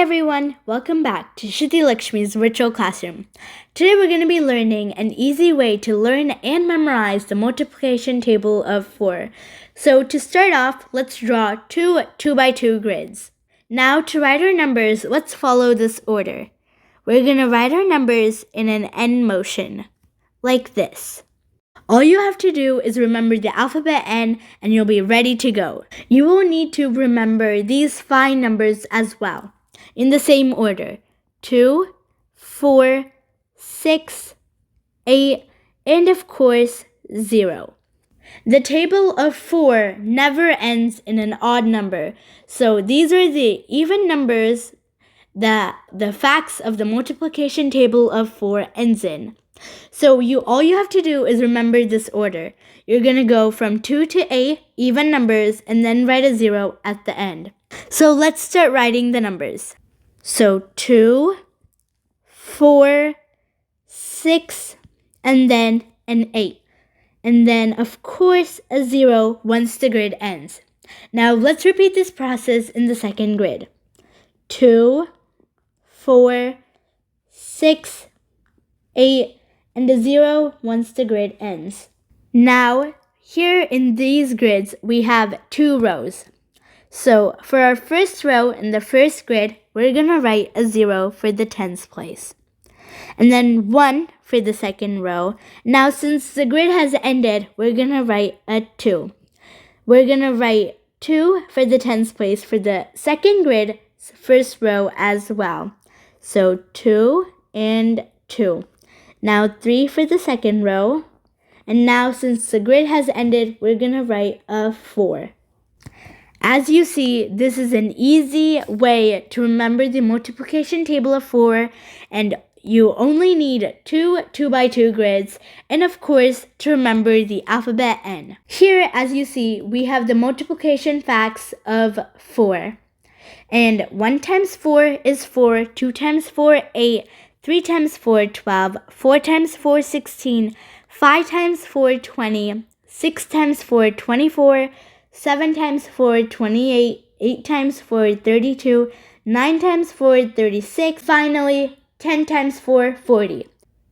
everyone, welcome back to Shruti Lakshmi's virtual classroom. Today we're going to be learning an easy way to learn and memorize the multiplication table of 4. So to start off, let's draw two 2x2 grids. Now to write our numbers, let's follow this order. We're going to write our numbers in an N motion, like this. All you have to do is remember the alphabet N and you'll be ready to go. You will need to remember these 5 numbers as well, in the same order: 2, 4, 6, 8, and of course 0. The table of 4 never ends in an odd number, so these are the even numbers that the facts of the multiplication table of 4 ends in. So all you have to do is remember this order. You're going to go from 2 to 8, even numbers, and then write a 0 at the end. So let's start writing the numbers. So 2, 4, 6, and then an 8. And then, of course, a 0 once the grid ends. Now let's repeat this process in the second grid. 2, 4, 6, 8, and a 0 once the grid ends. Now, here in these grids, we have 2 rows. So, for our first row in the first grid, we're going to write a 0 for the tens place. And then 1 for the second row. Now, since the grid has ended, we're going to write a 2. We're going to write 2 for the tens place for the second grid, first row as well. So, 2 and 2. Now 3 for the second row. And now since the grid has ended, we're going to write a 4. As you see, this is an easy way to remember the multiplication table of 4, and you only need 2 2x2 grids, and of course to remember the alphabet N. Here, as you see, we have the multiplication facts of 4. And 1 times 4 is 4, 2 times 4, 8, 3 times 4, 12, 4 times 4, 16, 5 times 4, 20, 6 times 4, 24, 7 times 4, 28, 8 times 4, 32, 9 times 4, 36, finally 10 times 4, 40.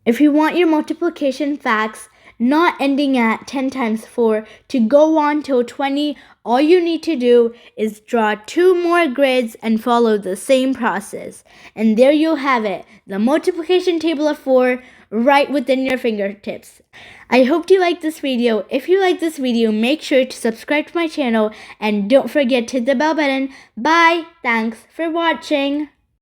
If you want your multiplication facts not ending at 10 times 4 to go on till 20, all you need to do is draw 2 more grids and follow the same process. And there you'll have it, the multiplication table of 4 right within your fingertips. I hope you liked this video. If you like this video, make sure to subscribe to my channel and don't forget to hit the bell button. Bye! Thanks for watching!